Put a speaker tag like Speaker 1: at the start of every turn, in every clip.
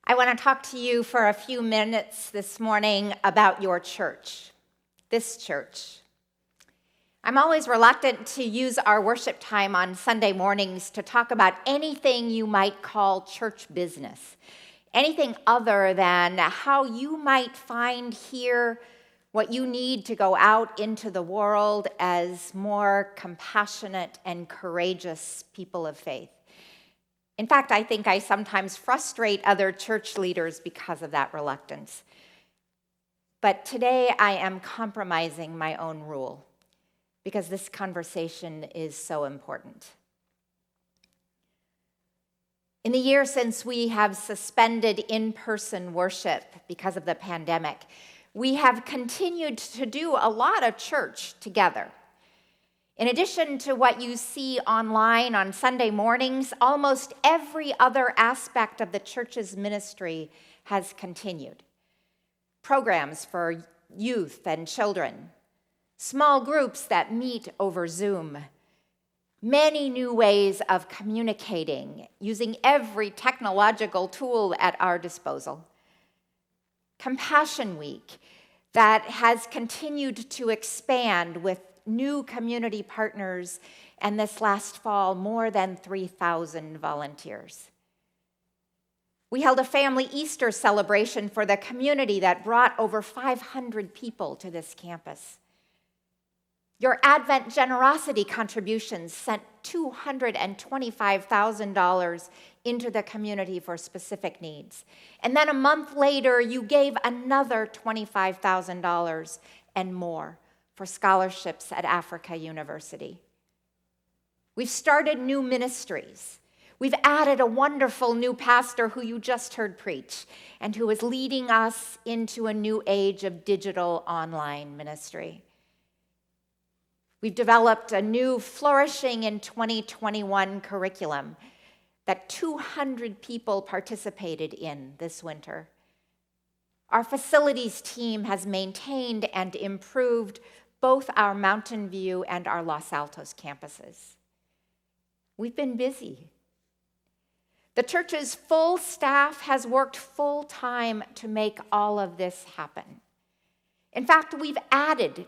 Speaker 1: I want to talk to you for a few minutes this morning about your church, this church. I'm always reluctant to use our worship time on Sunday mornings to talk about anything you might call church business, anything other than how you might find here what you need to go out into the world as more compassionate and courageous people of faith. In fact, I think I sometimes frustrate other church leaders because of that reluctance. But today I am compromising my own rule because this conversation is so important. In the year since we have suspended in-person worship because of the pandemic, we have continued to do a lot of church together. In addition to what you see online on Sunday mornings, almost every other aspect of the church's ministry has continued. Programs for youth and children, small groups that meet over Zoom, many new ways of communicating using every technological tool at our disposal. Compassion Week that has continued to expand with new community partners, and this last fall, more than 3,000 volunteers. We held a family Easter celebration for the community that brought over 500 people to this campus. Your Advent generosity contributions sent $225,000 into the community for specific needs. And then a month later, you gave another $25,000 and more for scholarships at Africa University. We've started new ministries. We've added a wonderful new pastor who you just heard preach and who is leading us into a new age of digital online ministry. We've developed a new Flourishing in 2021 curriculum that 200 people participated in this winter. Our facilities team has maintained and improved both our Mountain View and our Los Altos campuses. We've been busy. The church's full staff has worked full-time to make all of this happen. In fact, we've added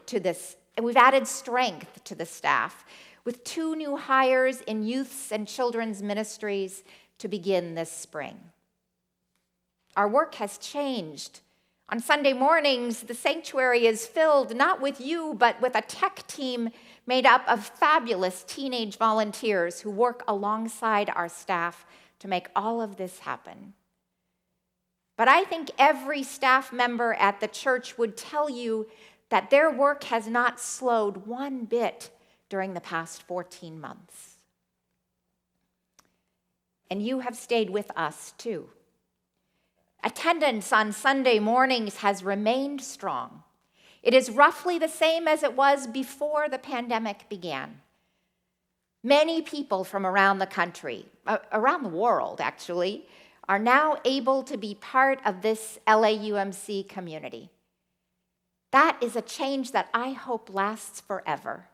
Speaker 1: strength to the staff with 2 new hires in youth and children's ministries to begin this spring. Our work has changed. On Sunday mornings, the sanctuary is filled not with you, but with a tech team made up of fabulous teenage volunteers who work alongside our staff to make all of this happen. But I think every staff member at the church would tell you that their work has not slowed one bit during the past 14 months. And you have stayed with us too. Attendance on Sunday mornings has remained strong. It is roughly the same as it was before the pandemic began. Many people from around the country, around the world actually, are now able to be part of this LAUMC community. That is a change that I hope lasts forever.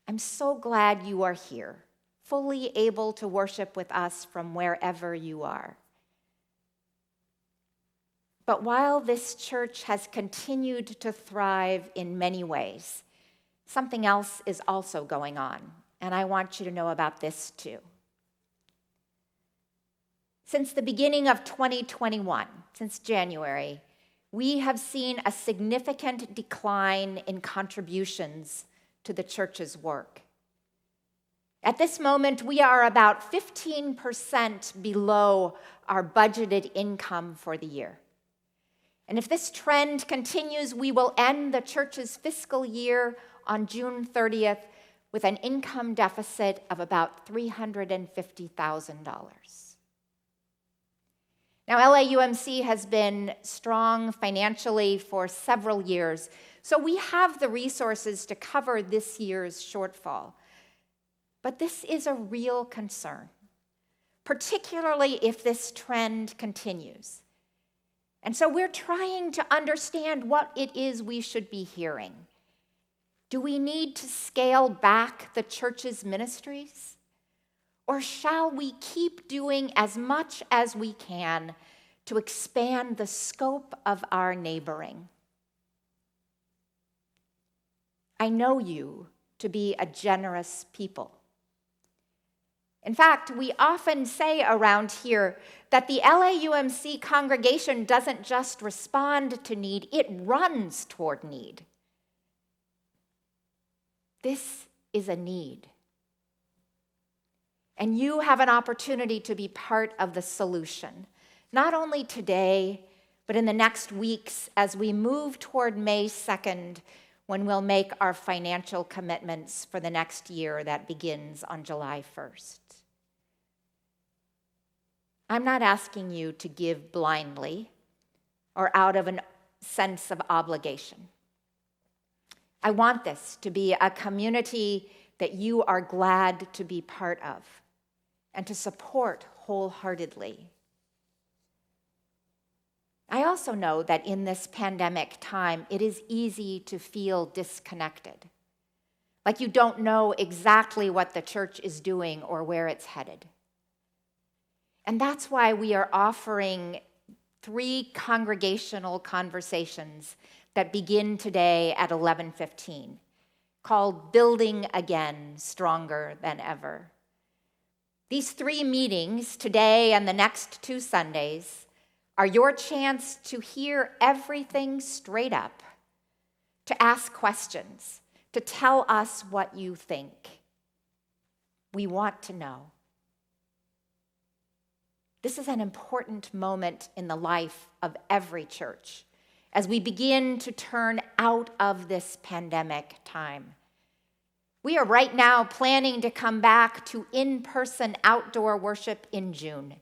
Speaker 1: I'm so glad you are here, fully able to worship with us from wherever you are. But while this church has continued to thrive in many ways, something else is also going on, and I want you to know about this too. Since the beginning of 2021, since January, we have seen a significant decline in contributions to the church's work. At this moment, we are about 15% below our budgeted income for the year. And if this trend continues, we will end the church's fiscal year on June 30th with an income deficit of about $350,000. Now, LAUMC has been strong financially for several years, so we have the resources to cover this year's shortfall. But this is a real concern, particularly if this trend continues. And so we're trying to understand what it is we should be hearing. Do we need to scale back the church's ministries? Or shall we keep doing as much as we can to expand the scope of our neighboring. I know you to be a generous people. In fact, we often say around here that the LAUMC congregation doesn't just respond to need, it runs toward need. This is a need. And you have an opportunity to be part of the solution, not only today, but in the next weeks as we move toward May 2nd, when we'll make our financial commitments for the next year that begins on July 1st. I'm not asking you to give blindly or out of a sense of obligation. I want this to be a community that you are glad to be part of and to support wholeheartedly. I also know that in this pandemic time, it is easy to feel disconnected, like you don't know exactly what the church is doing or where it's headed. And that's why we are offering 3 congregational conversations that begin today at 11:15, called Building Again, Stronger Than Ever. These 3 meetings, today and the next 2 Sundays, are your chance to hear everything straight up, to ask questions, to tell us what you think. We want to know. This is an important moment in the life of every church as we begin to turn out of this pandemic time. We are right now planning to come back to in-person outdoor worship in June.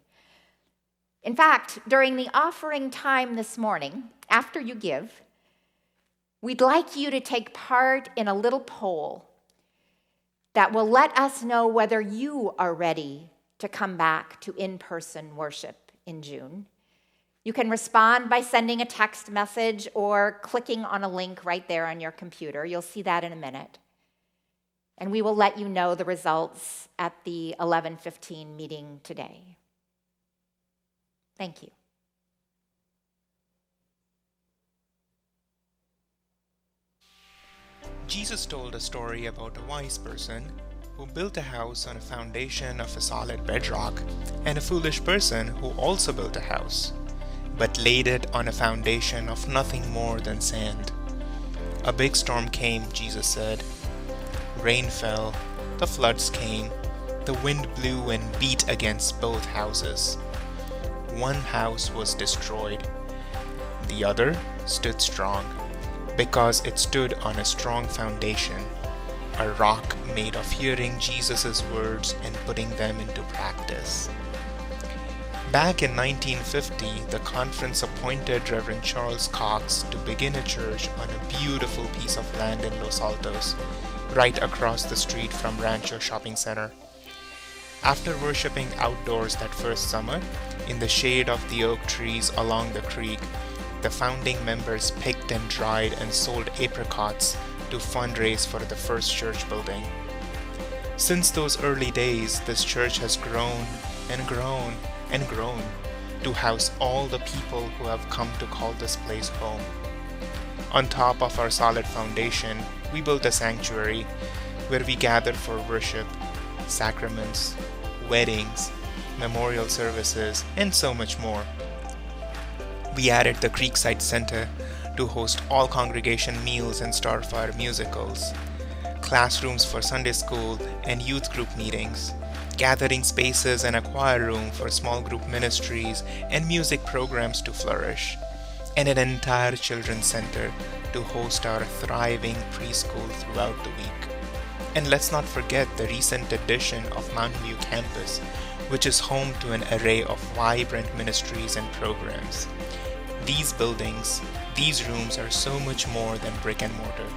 Speaker 1: In fact, during the offering time this morning, after you give, we'd like you to take part in a little poll that will let us know whether you are ready to come back to in-person worship in June. You can respond by sending a text message or clicking on a link right there on your computer. You'll see that in a minute. And we will let you know the results at the 11:15 meeting today. Thank you.
Speaker 2: Jesus told a story about a wise person who built a house on a foundation of a solid bedrock, and a foolish person who also built a house, but laid it on a foundation of nothing more than sand. A big storm came, Jesus said. Rain fell, the floods came, the wind blew and beat against both houses. One house was destroyed. The other stood strong, because it stood on a strong foundation, a rock made of hearing Jesus' words and putting them into practice. Back in 1950, the conference appointed Reverend Charles Cox to begin a church on a beautiful piece of land in Los Altos, right across the street from Rancho Shopping Center. After worshiping outdoors that first summer, in the shade of the oak trees along the creek, the founding members picked and dried and sold apricots to fundraise for the first church building. Since those early days, this church has grown and grown and grown to house all the people who have come to call this place home. On top of our solid foundation, we built a sanctuary where we gather for worship, sacraments, weddings, memorial services, and so much more. We added the Creekside Center to host all congregation meals and Starfire musicals, classrooms for Sunday school and youth group meetings, gathering spaces and a choir room for small group ministries and music programs to flourish, and an entire children's center to host our thriving preschool throughout the week. And let's not forget the recent addition of Mountain View campus, which is home to an array of vibrant ministries and programs. These buildings, these rooms are so much more than brick and mortar.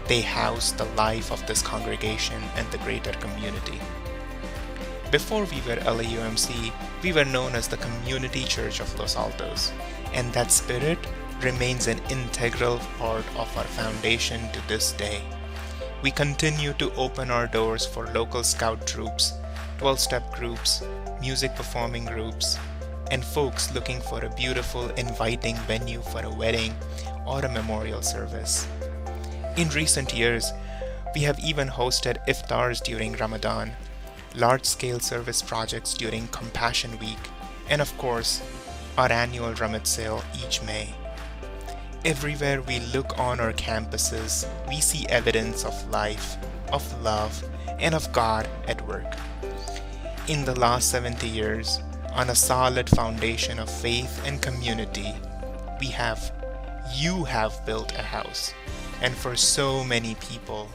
Speaker 2: They house the life of this congregation and the greater community. Before we were LAUMC, we were known as the Community Church of Los Altos, and that spirit remains an integral part of our foundation to this day. We continue to open our doors for local scout troops, 12-step groups, music performing groups, and folks looking for a beautiful, inviting venue for a wedding or a memorial service. In recent years, we have even hosted iftars during Ramadan, large-scale service projects during Compassion Week, and of course, our annual Ramad sale each May. Everywhere we look on our campuses, we see evidence of life, of love, and of God at work. In the last 70 years, on a solid foundation of faith and community, you have built a house. And for so many people,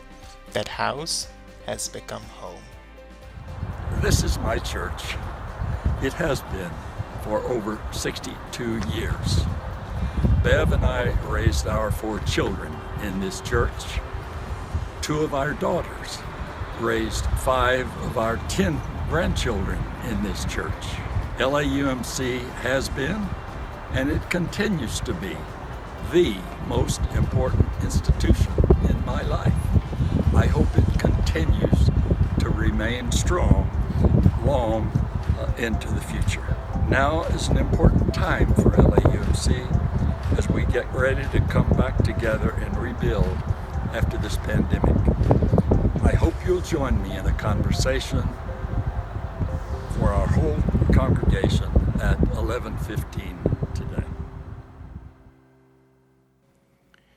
Speaker 2: that house has become home.
Speaker 3: This is my church. It has been for over 62 years. Bev and I raised our 4 children in this church. 2 of our daughters raised 5 of our 10 grandchildren in this church. LAUMC has been, and it continues to be, the most important institution in my life. I hope it continues to remain strong long into the future. Now is an important time for LAUMC as we get ready to come back together and rebuild after this pandemic. I hope you'll join me in a conversation for our whole congregation at 11:15